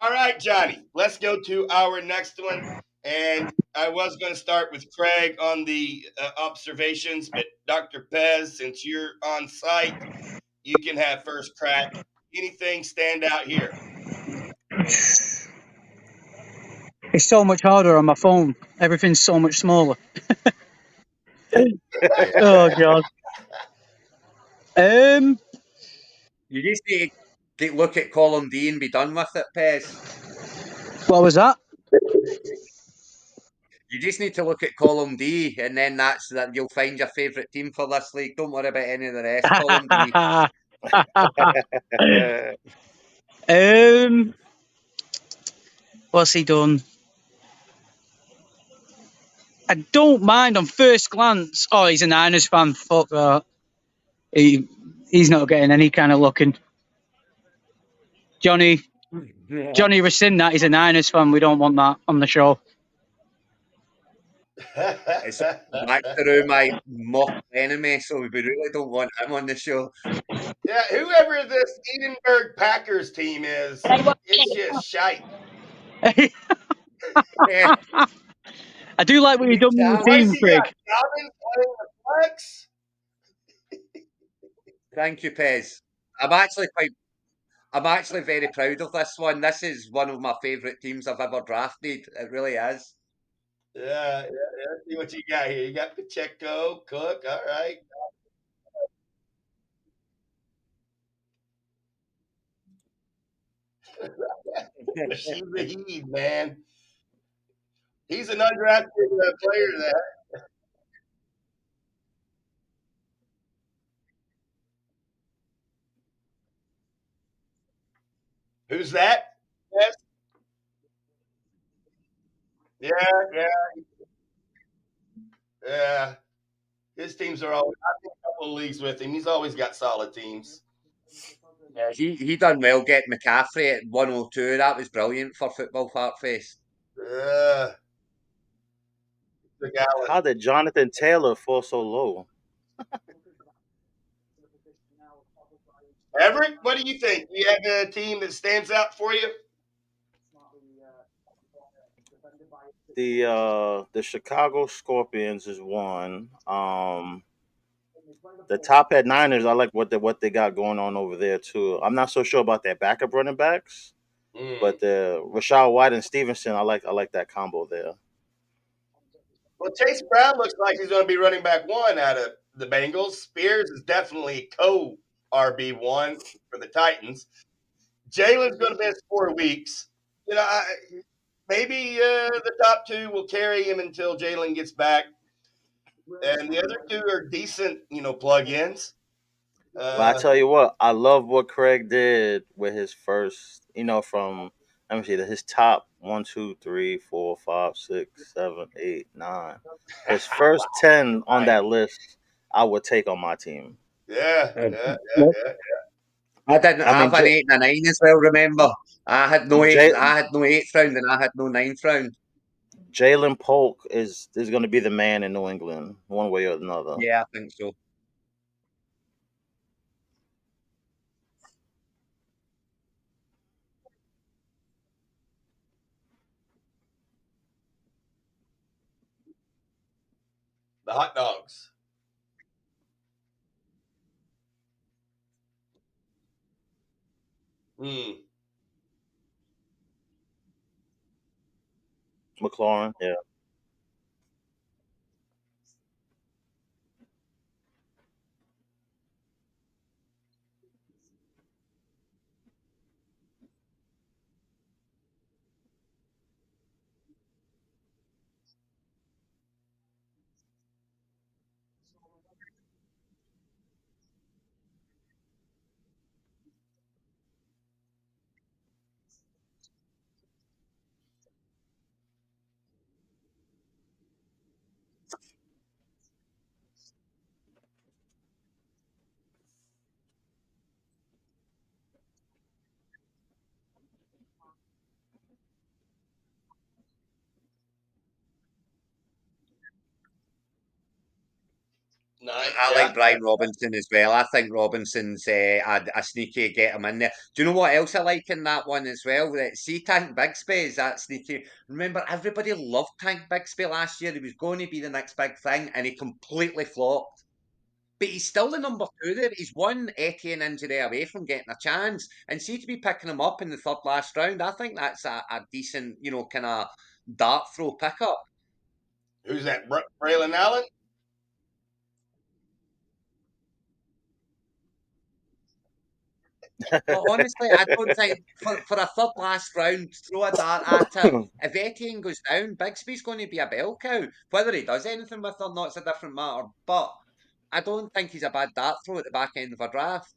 All right, Johnny, let's go to our next one. And I was going to start with Craig on the observations, but Dr. Pez, since you're on site, you can have first crack. Anything stand out here? It's so much harder on my phone. Everything's so much smaller. Oh god. Um, You just need to look at column D and be done with it, Pez. what was that? You just need to look at column D, and then that's that you'll find your favourite team for this league. Don't worry about any of the rest. Column D. um, what's he done? I don't mind on first glance. Oh, he's a Niners fan. Fuck that. He's not getting any kind of looking. Johnny rescind that. He's a Niners fan. We don't want that on the show. It's back through my mock enemy, so we really don't want him on the show. Yeah, whoever this Edinburgh Packers team is, it's just shite. Yeah, I do like what you've done with the What has team, he got? Craig. Dobbins playing the flex? thank you, Pez. I'm actually very proud of this one. This is one of my favourite teams I've ever drafted. It really is. Yeah. Let's see what you got here. You got Pacheco, Cook. All right. She's the Heed, man. He's an undrafted player. That who's that? Yes. Yeah, yeah, yeah. His teams are always. I've been a couple of leagues with him. He's always got solid teams. Yeah, he done well getting McCaffrey at 102. That was brilliant for Football Park Face. Uh, the Gallen. How did Jonathan Taylor fall so low? Everett, what do you think? Do you have a team that stands out for you? The Chicago Scorpions is one. The Top Hat Niners, I like what they got going on over there too. I'm not so sure about their backup running backs, Mm. but the Rashad White and Stevenson, I like that combo there. Well, Chase Brown looks like he's going to be running back one out of the Bengals. Spears is definitely co RB1 for the Titans. Jalen's going to miss 4 weeks. You know, maybe the top two will carry him until Jalen gets back, and the other two are decent, plug-ins. But I Uh, tell you what, I love what Craig did with his first, from let me see, his top 1, 2, 3, 4, 5, 6, 7, 8, 9. His first 10 on right. that list, I would take on my team. Yeah, Uh, yeah, yeah, Yep. yeah. I didn't I mean, have an 8 and a 9 as well, remember? J- I had no eighth round and I had no ninth round. Jalen Polk is going to be the man in New England, one way or another. Yeah, I think so. The hot dogs. Hmm. McLaurin, yeah. Nine. I Yeah. like Brian Robinson as well. I think Robinson's a sneaky get him in there. Do you know what else I like in that one as well? See Tank Bigsby is that sneaky. Remember, everybody loved Tank Bigsby last year. He was going to be the next big thing, and he completely flopped. But he's still the number two there. He's one Etienne injury away from getting a chance. And see to be picking him up in the third last round, I think that's a decent, kind of dart throw pickup. Who's that? Braylon Allen? But honestly, I don't think for a third last round, throw a dart at it. If Etienne goes down, Bigsby's going to be a bell cow. Whether he does anything with it or not is a different matter. But I don't think he's a bad dart throw at the back end of a draft.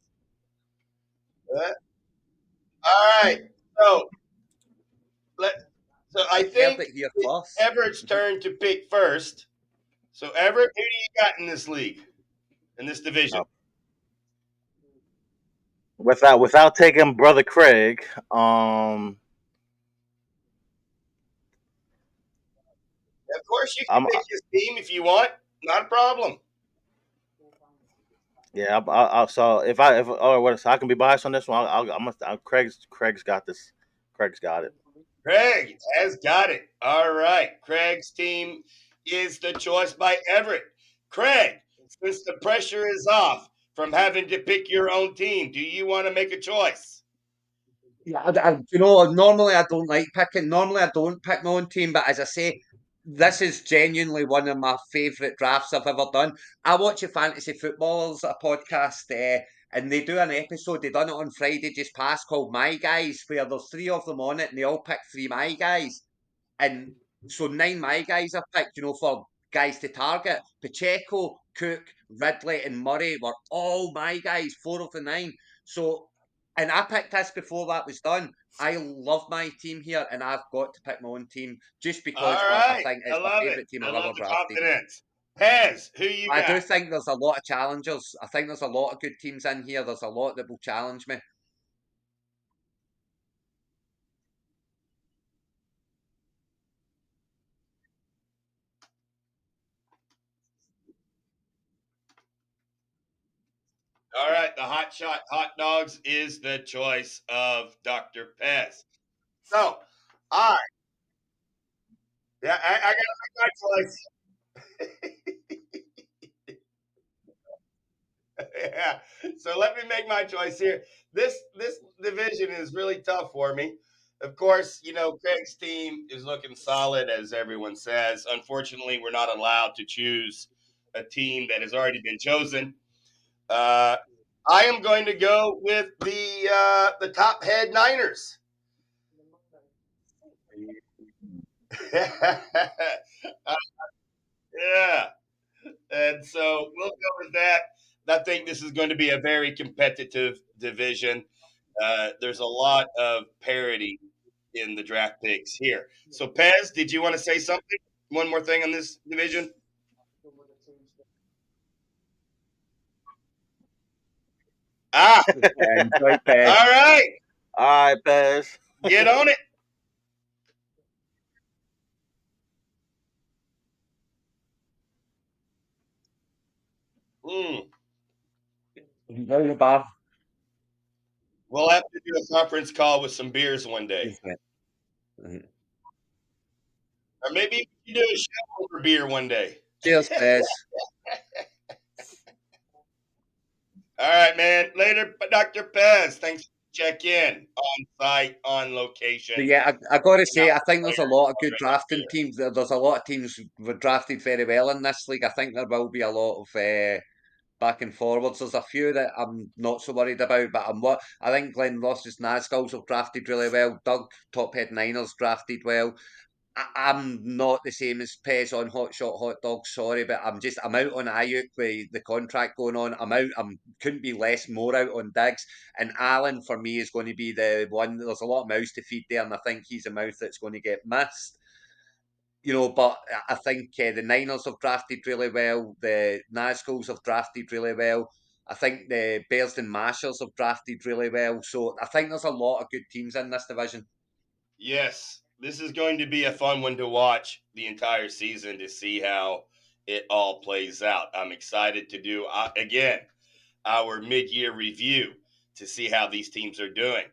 All right. So let. So I Heard think it here it's first. Everett's turn to pick first. So Everett, who do you got in this league, in this division? Oh. Without taking brother Craig, Of course, you can I'm pick his team if you want. Not a problem. yeah. So if what so I can be biased on this one. Craig's got this. Craig's got it. Craig has got it. All right. Craig's team is the choice by Everett. Craig, since the pressure is off from having to pick your own team, do you want to make a choice? Yeah, normally I don't like picking. Normally I don't pick my own team, but as I say, this is genuinely one of my favourite drafts I've ever done. I watch a Fantasy Footballers a podcast, and they do an episode. They done it on Friday just past called My Guys, where there's three of them on it, and they all pick three My Guys. And so nine my guys I've picked, for guys to target. Pacheco, Cook, Ridley, and Murray were all my guys, four of the nine. So, and I picked this before that was done. I love my team here, and I've got to pick my own team just All because I right. think I it's my love it. favourite team I I've love ever the drafted. confidence. Pez, who you I do got? think there's a lot of challengers. I think there's a lot of good teams in here. There's a lot that will challenge me. All right. The Hot Shot Hot Dogs is the choice of Dr. Pez. So, I, yeah, I got to make my choice. Yeah. So let me make my choice here. This division is really tough for me. Of course, Craig's team is looking solid, as everyone says. Unfortunately, we're not allowed to choose a team that has already been chosen. Uh, I am going to go with the top head Niners. Uh, yeah, and so we'll go with that. I think this is going to be a very competitive division. There's a lot of parity in the draft picks here. So, Pez, did you want to say something? One more thing on this division? Ah, Enjoy Pez. all right. All right, Pez. Get on it. Hmm. Enjoy the bar. We'll have to do a conference call with some beers one day. Or maybe we can do a show over beer one day. Cheers, Pez. All right, man. Later, Dr. Pez. Thanks for check in on site, on But location. yeah, I got to say, I think there's a Later, lot of I'll good drink my drafting beer. teams. There's a lot of teams were drafted very well in this league. I think there will be a lot of back and forwards. There's a few that I'm not so worried about, but I think Glenn Ross's Nazguls have drafted really well. Doug Tophead Niners drafted well. I'm not the same as Pez on Hot Shot Hot Dog. Sorry, but I'm out on Ayuk with the contract going on. Couldn't be less more out on Diggs. And Allen for me is going to be the one. There's a lot of mouths to feed there, and I think he's a mouth that's going to get missed. But I think the Niners have drafted really well. The Nazguls have drafted really well. I think the Bears and Mashers have drafted really well. So I think there's a lot of good teams in this division. Yes, this is going to be a fun one to watch the entire season to see how it all plays out. I'm excited to do, again, our mid-year review to see how these teams are doing.